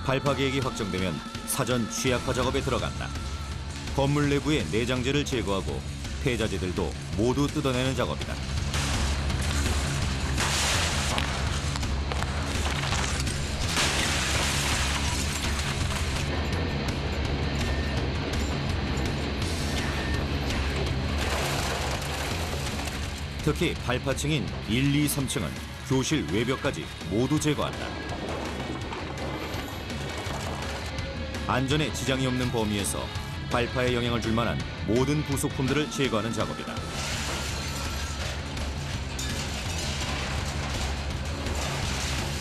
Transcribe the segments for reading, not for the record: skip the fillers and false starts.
발파 계획이 확정되면 사전 취약화 작업에 들어간다. 건물 내부의 내장재를 제거하고 폐자재들도 모두 뜯어내는 작업이다. 특히 발파층인 1, 2, 3층은 교실 외벽까지 모두 제거한다. 안전에 지장이 없는 범위에서 발파에 영향을 줄 만한 모든 부속품들을 제거하는 작업이다.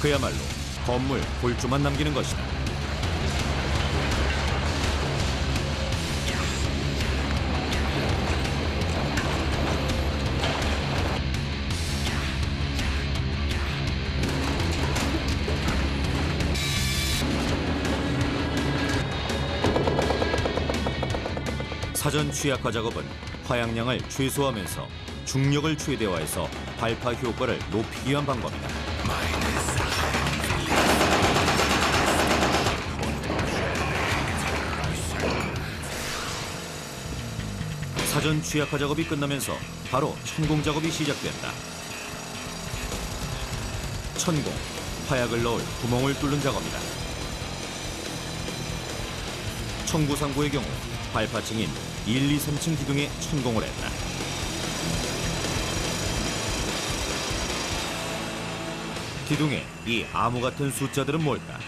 그야말로 건물 골조만 남기는 것이다. 사전 취약화 작업은 화약량을 최소화하면서 중력을 최대화해서 발파 효과를 높이기 위한 방법이다. 사전 취약화 작업이 끝나면서 바로 천공 작업이 시작된다. 천공, 화약을 넣을 구멍을 뚫는 작업이다. 청구상고의 경우 발파층인 1, 2, 3층 기둥에 천공을 했다. 기둥에 이 암호 같은 숫자들은 뭘까?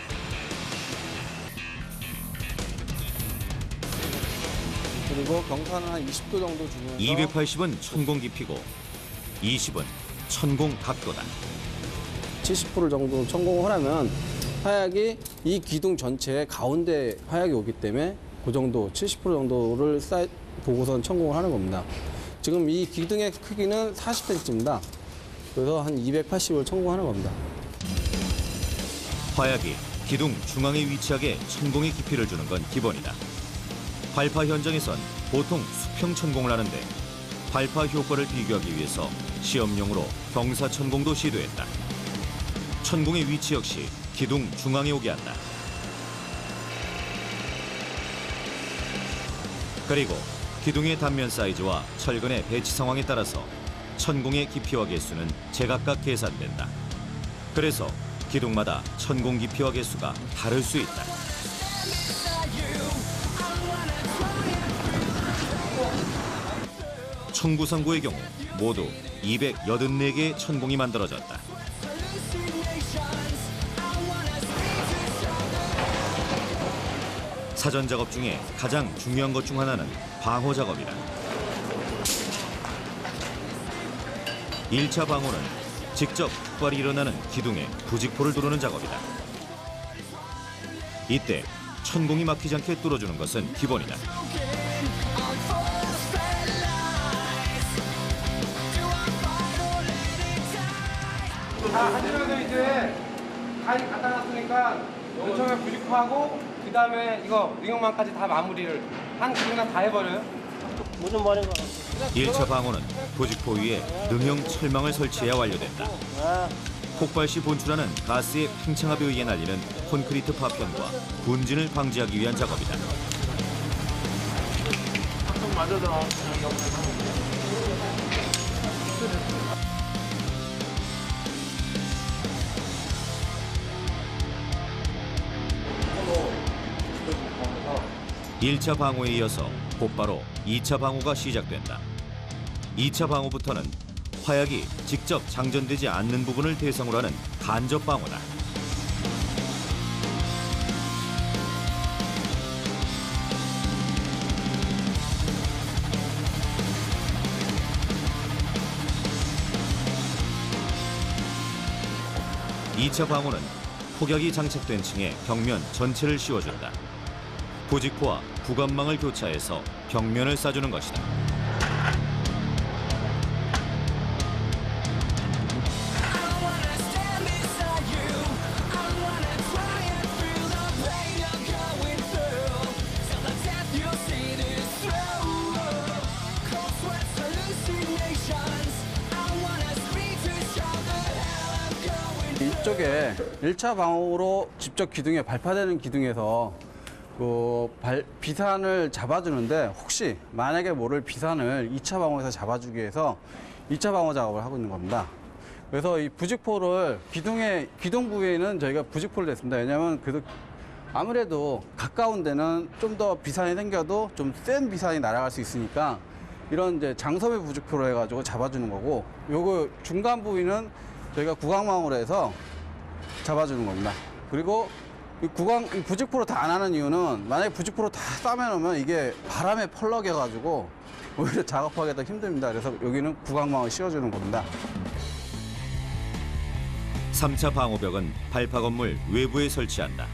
그리고 경사는 한 20도 정도 주면서 280은 천공 깊이고 20은 천공 각도다. 70% 정도 천공을 하면 화약이 이 기둥 전체에 가운데 화약이 오기 때문에 그 정도 70% 정도를 보고선 천공을 하는 겁니다. 지금 이 기둥의 크기는 40cm입니다. 그래서 한 280을 천공하는 겁니다. 화약이 기둥 중앙에 위치하게 천공의 깊이를 주는 건 기본이다. 발파 현장에선 보통 수평 천공을 하는데 발파 효과를 비교하기 위해서 시험용으로 경사 천공도 시도했다. 천공의 위치 역시 기둥 중앙에 오게 한다. 그리고 기둥의 단면 사이즈와 철근의 배치 상황에 따라서 천공의 깊이와 개수는 제각각 계산된다. 그래서 기둥마다 천공 깊이와 개수가 다를 수 있다. 청구상고의 경우 모두 284개의 천공이 만들어졌다. 사전 작업 중에 가장 중요한 것 중 하나는 방호 작업이다. 1차 방호는 직접 폭발이 일어나는 기둥에 부직포를 두르는 작업이다. 이때 천공이 막히지 않게 뚫어주는 것은 기본이다. 하지만 이제 가위 갖다 놨으니까 요청에 부직포하고 그 다음에 이거 능형망까지 다 마무리를 한 그릇나 다 해버려요. 무슨 말인가? 1차 방호는 부직포 위에 능형 철망을 설치해야 완료된다. 폭발 시 분출하는 가스의 팽창압에 의해 날리는 콘크리트 파편과 분진을 방지하기 위한 작업이다. 일 차 방호에 이어서 곧바로 2차 방호가 시작된다. 2차 방호부터는 화약이 직접 장전되지 않는 부분을 대상으로 하는 간접 방호다. 이 차 방호는 폭약이 장착된 층에 벽면 전체를 씌워준다. 부직포와 구간망을 교차해서 벽면을 싸주는 것이다. 앞쪽에 1차 방어로 직접 기둥에 발파되는 기둥에서 비산을 잡아주는데 혹시 만약에 모를 비산을 2차 방어에서 잡아주기 위해서 2차 방어 작업을 하고 있는 겁니다. 그래서 이 부직포를 기둥 부위에는 저희가 부직포를 냈습니다. 왜냐하면 아무래도 가까운 데는 좀 더 비산이 생겨도 좀 센 비산이 날아갈 수 있으니까 이런 이제 장섬의 부직포로 해가지고 잡아주는 거고, 요거 중간 부위는 저희가 구강망으로 해서 잡아주는 겁니다. 그리고 이 부직포로 다 안 하는 이유는 만약에 부직포로 다 싸매놓으면 이게 바람에 펄럭여가지고 오히려 작업하기가 더 힘듭니다. 그래서 여기는 구강망을 씌워주는 겁니다. 3차 방호벽은 발파 건물 외부에 설치한다.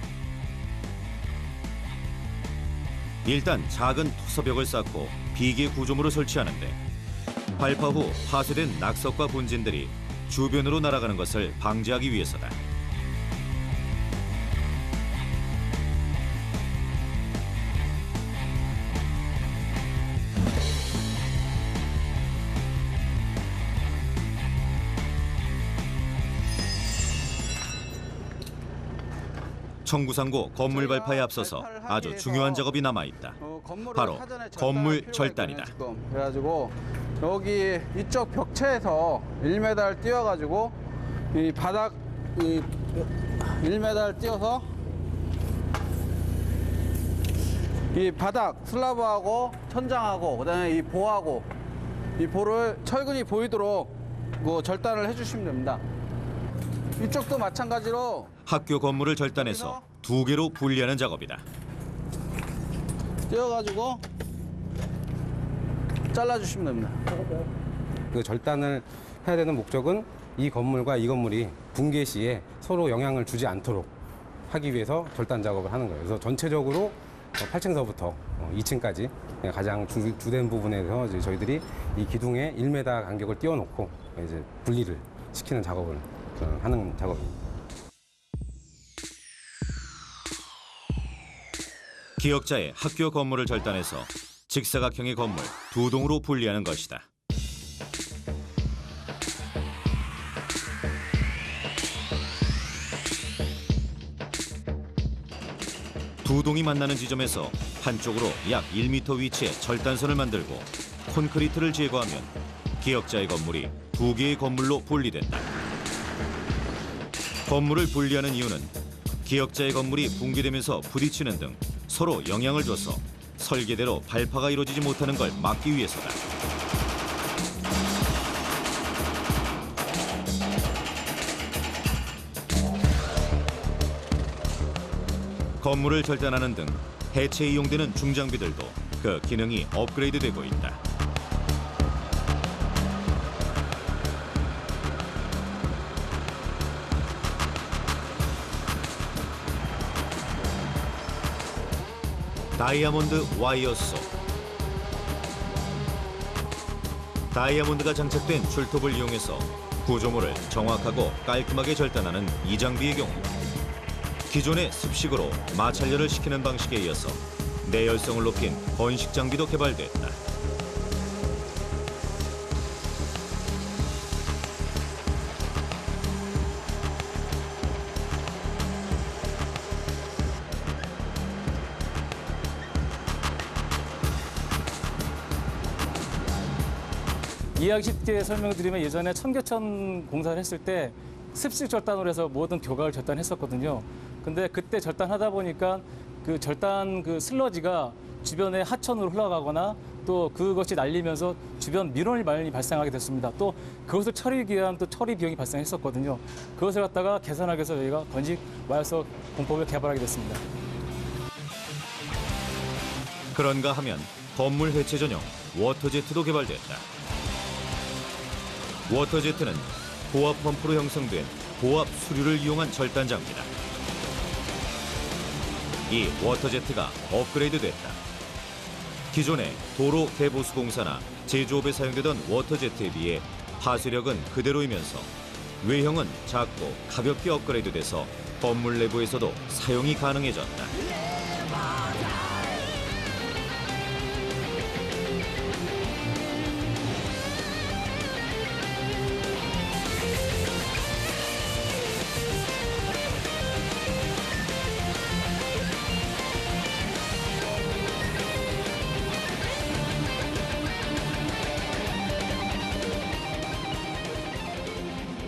일단 작은 투서벽을 쌓고 비계 구조물을 설치하는데 발파 후 파쇄된 낙석과 분진들이 주변으로 날아가는 것을 방지하기 위해서다. 청구상고 건물 발파에 앞서서 아주 중요한 작업이 남아있다. 바로 건물 절단이다. 그래가지고 여기 이쪽 벽체에서 1m를 띄워가지고 이 바닥 1m를 띄워서 이 바닥 슬라브하고 천장하고 그다음에 이 보하고 이 보를 철근이 보이도록 절단을 해주시면 됩니다. 이쪽도 마찬가지로 학교 건물을 절단해서 2개로 분리하는 작업이다. 띄워가지고 잘라주시면 됩니다. 그 절단을 해야 되는 목적은 이 건물과 이 건물이 붕괴 시에 서로 영향을 주지 않도록 하기 위해서 절단 작업을 하는 거예요. 그래서 전체적으로 8층서부터 2층까지 가장 주된 부분에서 이제 저희들이 이 기둥에 1m 간격을 띄워놓고 이제 분리를 시키는 작업을 하는 작업입니다. 기역자의 학교 건물을 절단해서 직사각형의 건물 2동으로 분리하는 것이다. 두 동이 만나는 지점에서 한쪽으로 약 1m 위치에 절단선을 만들고 콘크리트를 제거하면 기역자의 건물이 2개의 건물로 분리된다. 건물을 분리하는 이유는 기역자의 건물이 붕괴되면서 부딪히는 등 서로 영향을 줘서 설계대로 발파가 이루어지지 못하는 걸 막기 위해서다. 건물을 절단하는 등 해체에 이용되는 중장비들도 그 기능이 업그레이드되고 있다. 다이아몬드 와이어소. 다이아몬드가 장착된 줄톱을 이용해서 구조물을 정확하고 깔끔하게 절단하는 이 장비의 경우 기존의 습식으로 마찰열을 시키는 방식에 이어서 내열성을 높인 번식 장비도 개발됐다. 이해하기 쉽게 설명드리면 예전에 청계천 공사를 했을 때 습식 절단으로 해서 모든 교각을 절단했었거든요. 근데 그때 절단하다 보니까 그 절단 그 슬러지가 주변의 하천으로 흘러가거나 또 그것이 날리면서 주변 민원이 많이 발생하게 됐습니다. 또 그것을 처리하기 위한 또 처리 비용이 발생했었거든요. 그것을 갖다가 개선하기 위해서 저희가 번식 와이어소 공법을 개발하게 됐습니다. 그런가 하면 건물 해체 전용 워터제트도 개발됐다. 워터제트는 고압 펌프로 형성된 고압 수류를 이용한 절단 장비다. 이 워터제트가 업그레이드됐다. 기존의 도로 개보수 공사나 제조업에 사용되던 워터제트에 비해 파쇄력은 그대로이면서 외형은 작고 가볍게 업그레이드돼서 건물 내부에서도 사용이 가능해졌다.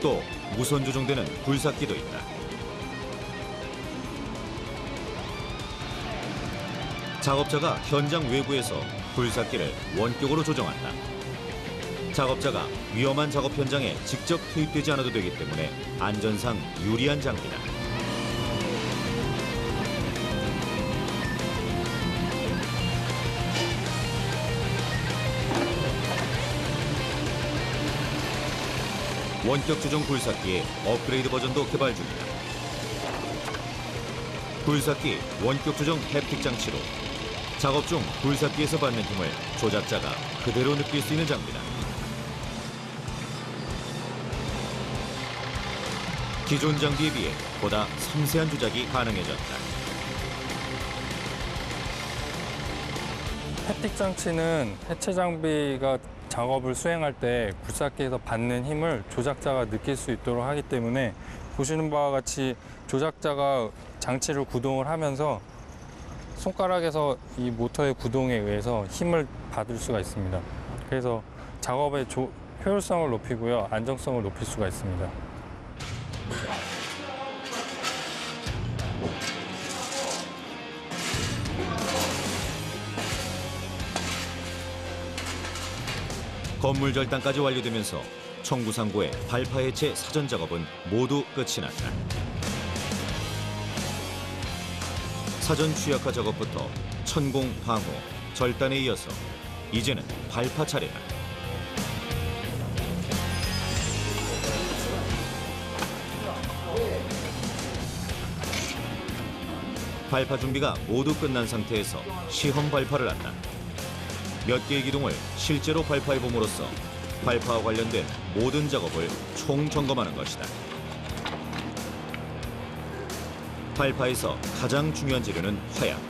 또 무선 조종되는 굴삭기도 있다. 작업자가 현장 외부에서 굴삭기를 원격으로 조정한다. 작업자가 위험한 작업 현장에 직접 투입되지 않아도 되기 때문에 안전상 유리한 장비다. 원격 조정 굴삭기의 업그레이드 버전도 개발 중이다. 굴삭기 원격 조정 햅틱 장치로 작업 중 굴삭기에서 받는 힘을 조작자가 그대로 느낄 수 있는 장비다. 기존 장비에 비해 보다 섬세한 조작이 가능해졌다. 햅틱 장치는 해체 장비가 작업을 수행할 때 굴삭기에서 받는 힘을 조작자가 느낄 수 있도록 하기 때문에 보시는 바와 같이 조작자가 장치를 구동을 하면서 손가락에서 이 모터의 구동에 의해서 힘을 받을 수가 있습니다. 그래서 작업의 효율성을 높이고요, 안정성을 높일 수가 있습니다. 건물 절단까지 완료되면서 청구상고의 발파 해체 사전 작업은 모두 끝이 났다. 사전 취약화 작업부터 천공, 방호, 절단에 이어서 이제는 발파 차례다. 발파 준비가 모두 끝난 상태에서 시험 발파를 한다. 몇 개의 기둥을 실제로 발파해 봄으로써 발파와 관련된 모든 작업을 총점검하는 것이다. 발파에서 가장 중요한 재료는 화약.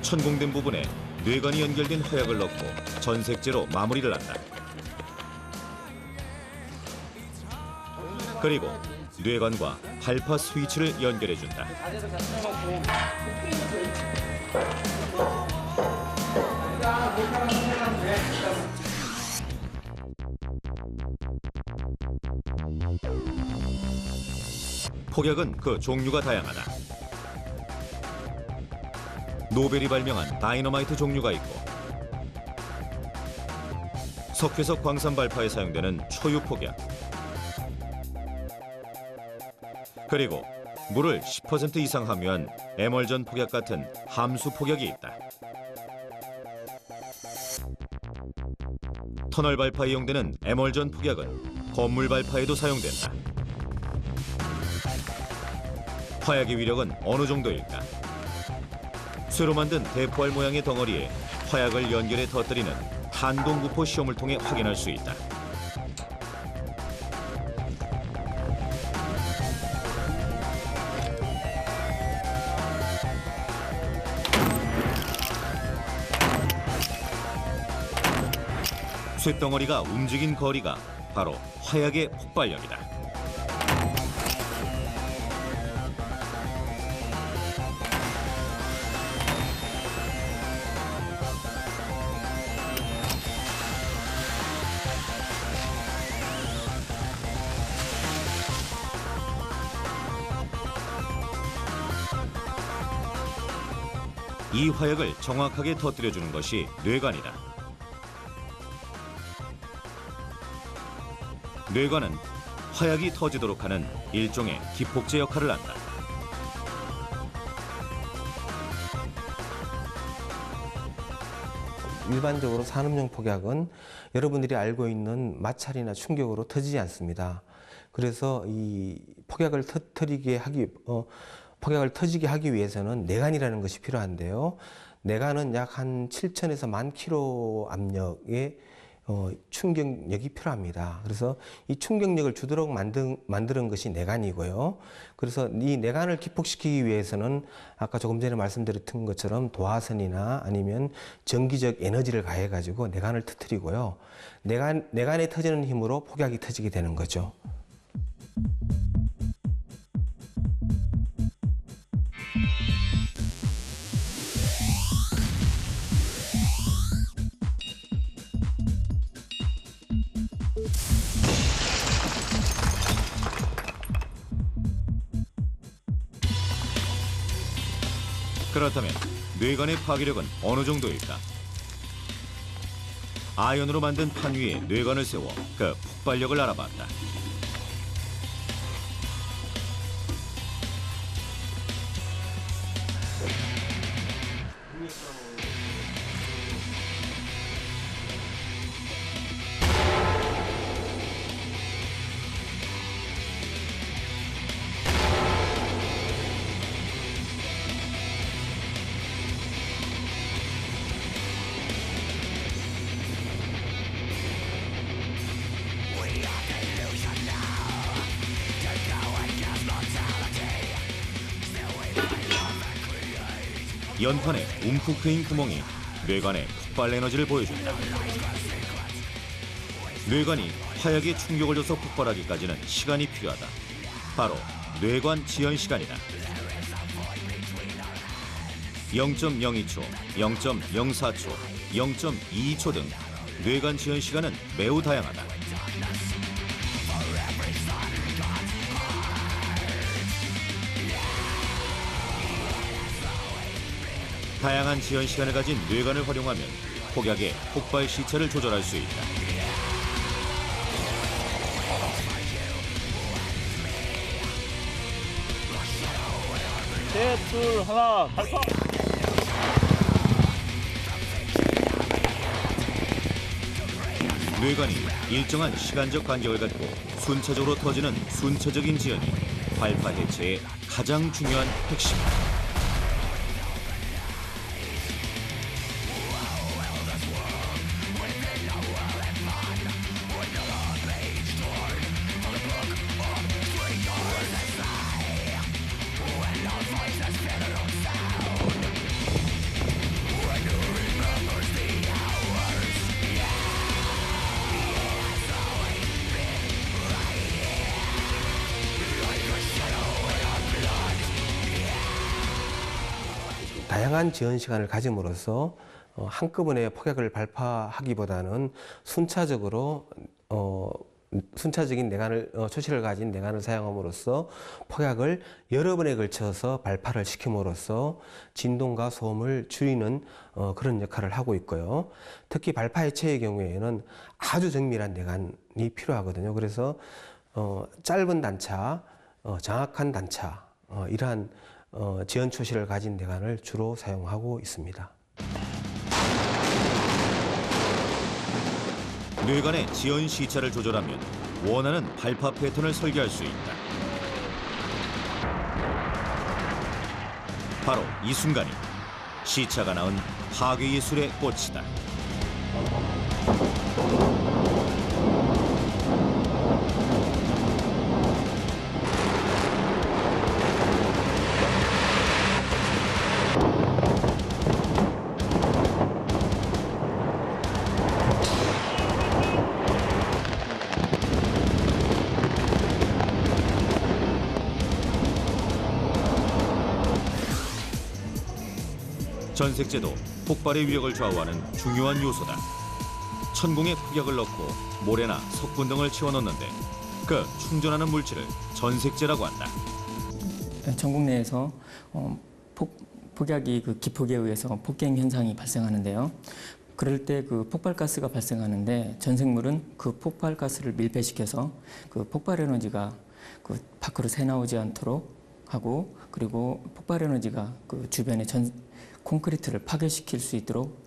천공된 부분에 뇌관이 연결된 화약을 넣고 전색제로 마무리를 한다. 그리고 뇌관과 발파 스위치를 연결해준다. 폭약은 그 종류가 다양하다. 노벨이 발명한 다이너마이트 종류가 있고, 석회석 광산 발파에 사용되는 초유 폭약, 그리고 물을 10% 이상 함유한 에멀전 폭약 같은 함수 폭약이 있다. 터널 발파에 이용되는 에멀전 폭약은 건물 발파에도 사용된다. 화약의 위력은 어느 정도일까? 쇠로 만든 대포알 모양의 덩어리에 화약을 연결해 터뜨리는 한동구포 시험을 통해 확인할 수 있다. 쇳덩어리가 움직인 거리가 바로 화약의 폭발력이다. 이 화약을 정확하게 터뜨려주는 것이 뇌관이다. 뇌관은 화약이 터지도록 하는 일종의 기폭제 역할을 한다. 일반적으로 산업용 폭약은 여러분들이 알고 있는 마찰이나 충격으로 터지지 않습니다. 그래서 이 폭약을 폭약을 터지게 하기 위해서는 내관이라는 것이 필요한데요. 내관은 약 한 7,000에서 10,000kg 압력의 충격력이 필요합니다. 그래서 이 충격력을 주도록 만드는 것이 내관이고요. 그래서 이 내관을 기폭시키기 위해서는 아까 조금 전에 말씀드렸던 것처럼 도화선이나 아니면 전기적 에너지를 가해가지고 내관을 터뜨리고요. 내관에 터지는 힘으로 폭약이 터지게 되는 거죠. 그렇다면 뇌관의 파괴력은 어느 정도일까? 아연으로 만든 판 위에 뇌관을 세워 그 폭발력을 알아봤다. 연판에 움푹 트인 구멍이 뇌관의 폭발 에너지를 보여준다. 뇌관이 화약에 충격을 줘서 폭발하기까지는 시간이 필요하다. 바로 뇌관 지연 시간이다. 0.02초, 0.04초, 0.22초 등 뇌관 지연 시간은 매우 다양하다. 다양한 지연 시간을 가진 뇌관을 활용하면 폭약의 폭발 시차를 조절할 수 있다. 셋, 둘, 하나, 발사! 뇌관이 일정한 시간적 간격을 갖고 순차적으로 터지는 순차적인 지연이 발파 해체의 가장 중요한 핵심이다. 다양한 지연 시간을 가짐으로써 한꺼번에 폭약을 발파하기보다는 순차적인 내관을 초시를 가진 내관을 사용함으로써 폭약을 여러 번에 걸쳐서 발파를 시킴으로써 진동과 소음을 줄이는 그런 역할을 하고 있고요. 특히 발파 해체의 경우에는 아주 정밀한 내관이 필요하거든요. 그래서 짧은 단차, 정확한 단차, 이러한 지연 초시를 가진 내관을 주로 사용하고 있습니다. 뇌관의 지연 시차를 조절하면 원하는 발파 패턴을 설계할 수 있다. 바로 이 순간이 시차가 낳은 파괴 예술의 꽃이다. 전색제도 폭발의 위력을 좌우하는 중요한 요소다. 천공에 폭약을 넣고 모래나 석분 등을 채워넣는데 그 충전하는 물질을 전색제라고 한다. 전국 내에서 폭약이 그 기폭에 의해서 폭갱 현상이 발생하는데요. 그럴 때 그 폭발가스가 발생하는데 전색물은 그 폭발가스를 밀폐시켜서 그 폭발 에너지가 그 밖으로 새나오지 않도록 하고, 그리고 폭발 에너지가 그 주변의 콘크리트를 파괴시킬 수 있도록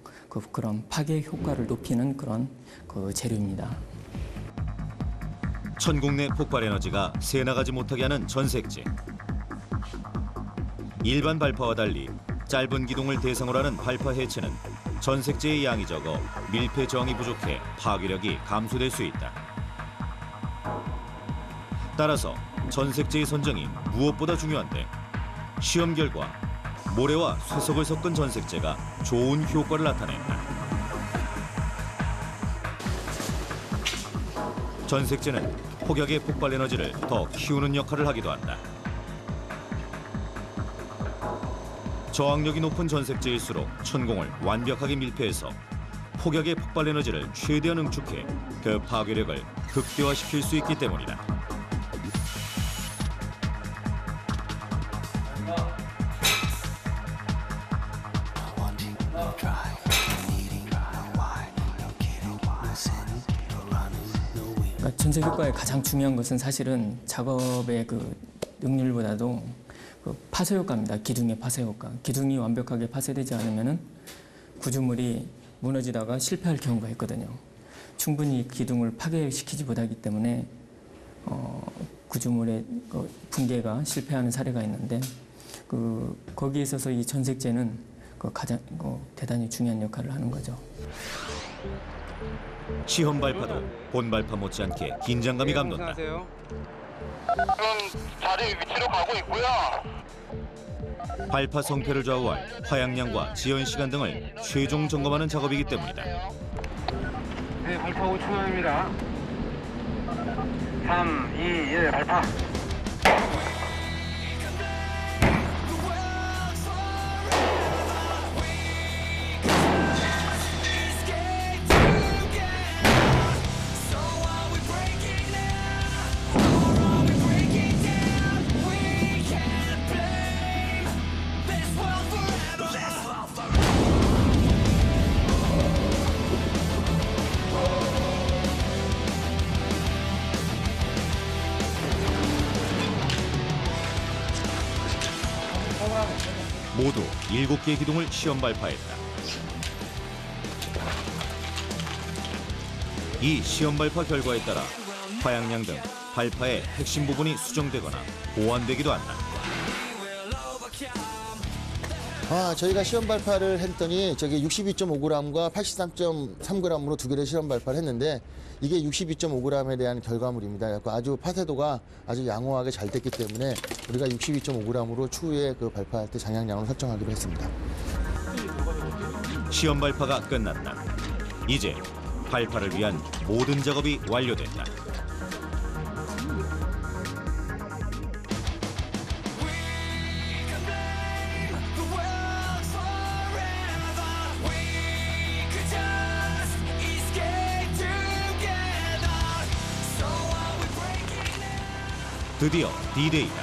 그런 파괴 효과를 높이는 그런 그 재료입니다. 천공 내 폭발 에너지가 새나가지 못하게 하는 전색제. 일반 발파와 달리 짧은 기동을 대상으로 하는 발파 해체는 전색제의 양이 적어 밀폐 저항이 부족해 파괴력이 감소될 수 있다. 따라서 전색제의 선정이 무엇보다 중요한데 시험 결과 모래와 쇠석을 섞은 전색제가 좋은 효과를 나타낸다. 전색제는 폭약의 폭발 에너지를 더 키우는 역할을 하기도 한다. 저항력이 높은 전색제일수록 천공을 완벽하게 밀폐해서 폭약의 폭발 에너지를 최대한 응축해 그 파괴력을 극대화시킬 수 있기 때문이다. 그러니까 전색 효과의 가장 중요한 것은 사실은 작업의 그 능률보다도 그 파쇄 효과입니다. 기둥의 파쇄 효과. 기둥이 완벽하게 파쇄되지 않으면은 구조물이 무너지다가 실패할 경우가 있거든요. 충분히 기둥을 파괴시키지 못하기 때문에 구조물의 그 붕괴가 실패하는 사례가 있는데 거기에 있어서 이 전색제는 가장 대단히 중요한 역할을 하는 거죠. 시험 발파도 본 발파 못지않게 긴장감이 감돈다. 안녕하세요. 지금 자리 위치로 가고 있고요. 발파 성패를 좌우할 화약량과 지연 시간 등을 최종 점검하는 작업이기 때문이다. 네, 발파 5초 만입니다. 3, 2, 1, 발파. 모두 7개의 기둥을 시험 발파했다. 이 시험 발파 결과에 따라 화약량 등 발파의 핵심 부분이 수정되거나 보완되기도 한다. 저희가 시험 발파를 했더니 저기 62.5g과 83.3g으로 두 개를 시험 발파를 했는데 이게 62.5g에 대한 결과물입니다. 아주 파쇄도가 아주 양호하게 잘 됐기 때문에 우리가 62.5g으로 추후에 그 발파할 때 장약량을 설정하기로 했습니다. 시험 발파가 끝났다. 이제 발파를 위한 모든 작업이 완료됐다. 드디어 D-Day다.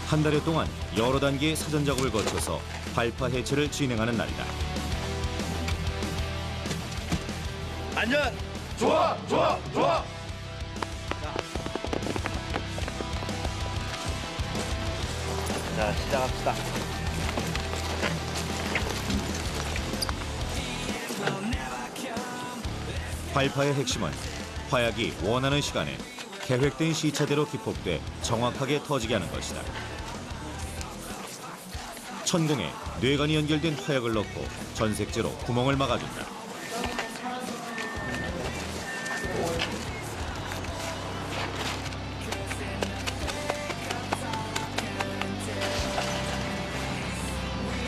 한 달여 동안 여러 단계의 사전 작업을 거쳐서 발파 해체를 진행하는 날이다. 안전. 좋아. 자, 시작합시다. 발파의 핵심은 화약이 원하는 시간에 계획된 시차대로 기폭돼 정확하게 터지게 하는 것이다. 천공에 뇌관이 연결된 화약을 넣고 전색제로 구멍을 막아준다.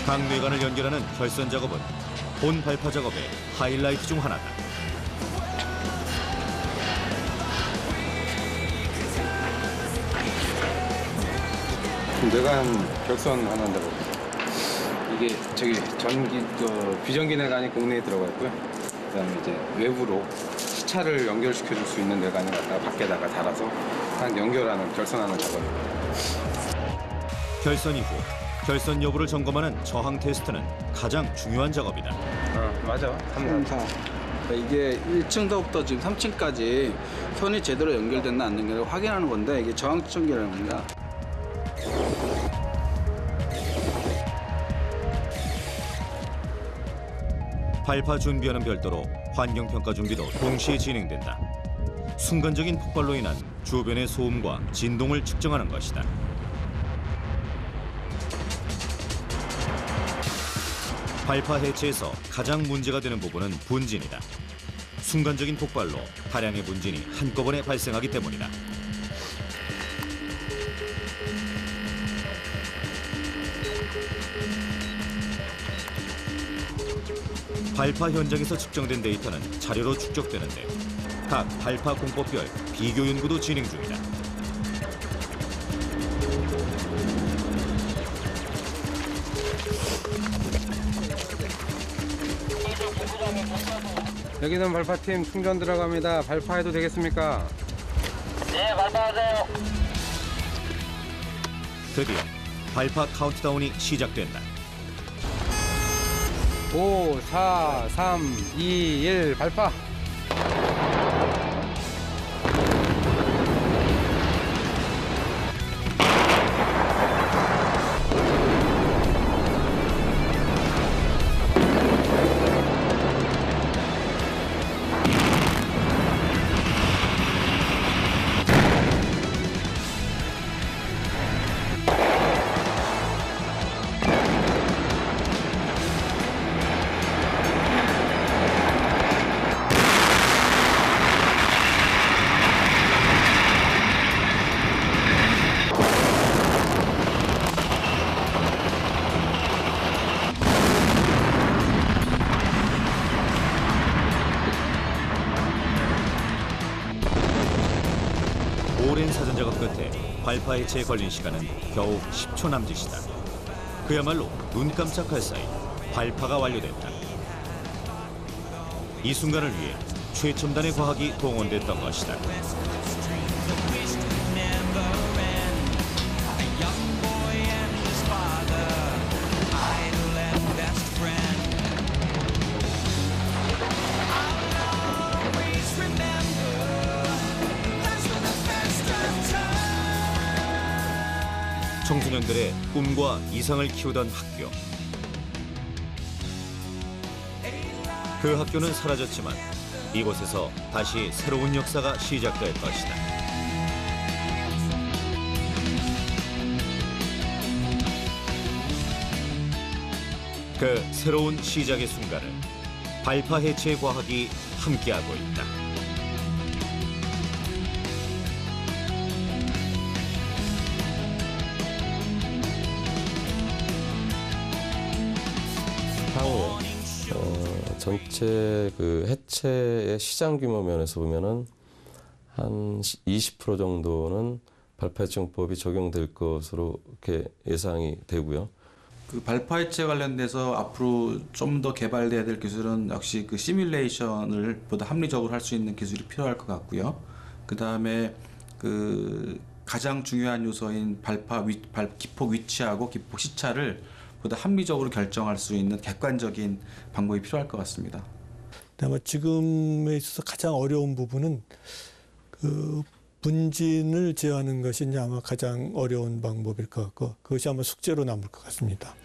각 뇌관을 연결하는 결선 작업은 본 발파 작업의 하이라이트 중 하나다. 뇌관 결선하는다고 이게 저기 비전기 뇌관이 공내에 들어가 있고요. 그다음에 이제 외부로 시차를 연결시켜줄 수 있는 뇌관을 갖다가 밖에다가 달아서 딱 연결하는 결선하는 작업입니다. 결선 이후 결선 여부를 점검하는 저항 테스트는 가장 중요한 작업이다. 맞아. 이게 1층부터 지금 3층까지 선이 제대로 연결됐나 안 연결됐나 확인하는 건데 이게 저항 측정기라는 겁니다. 발파 준비와는 별도로 환경평가 준비도 동시에 진행된다. 순간적인 폭발로 인한 주변의 소음과 진동을 측정하는 것이다. 발파 해체에서 가장 문제가 되는 부분은 분진이다. 순간적인 폭발로 다량의 분진이 한꺼번에 발생하기 때문이다. 발파 현장에서 측정된 데이터는 자료로 축적되는데 각 발파 공법별 비교 연구도 진행 중이다. 여기는 발파팀 충전 들어갑니다. 발파해도 되겠습니까? 네, 발파하세요. 드디어 발파 카운트다운이 시작된다. 5, 4, 3, 2, 1 발파. 오랜 사전 작업 끝에 발파 해체에 걸린 시간은 겨우 10초 남짓이다. 그야말로 눈 깜짝할 사이 발파가 완료됐다. 이 순간을 위해 최첨단의 과학이 동원됐던 것이다. 청소년들의 꿈과 이상을 키우던 학교. 그 학교는 사라졌지만 이곳에서 다시 새로운 역사가 시작될 것이다. 그 새로운 시작의 순간을 발파 해체 과학이 함께하고 있다. 향후에 전체 그 해체의 시장 규모 면에서 보면은 한 20% 정도는 발파 해체용법이 적용될 것으로 이렇게 예상이 되고요. 그 발파 해체 관련돼서 앞으로 좀 더 개발돼야 될 기술은 역시 그 시뮬레이션을 보다 합리적으로 할 수 있는 기술이 필요할 것 같고요. 그 다음에 그 가장 중요한 요소인 기폭 위치하고 기폭 시차를 보다 합리적으로 결정할 수 있는 객관적인 방법이 필요할 것 같습니다. 아마 지금에 있어서 가장 어려운 부분은 그 분진을 제어하는 것이 이제 아마 가장 어려운 방법일 것 같고 그것이 아마 숙제로 남을 것 같습니다.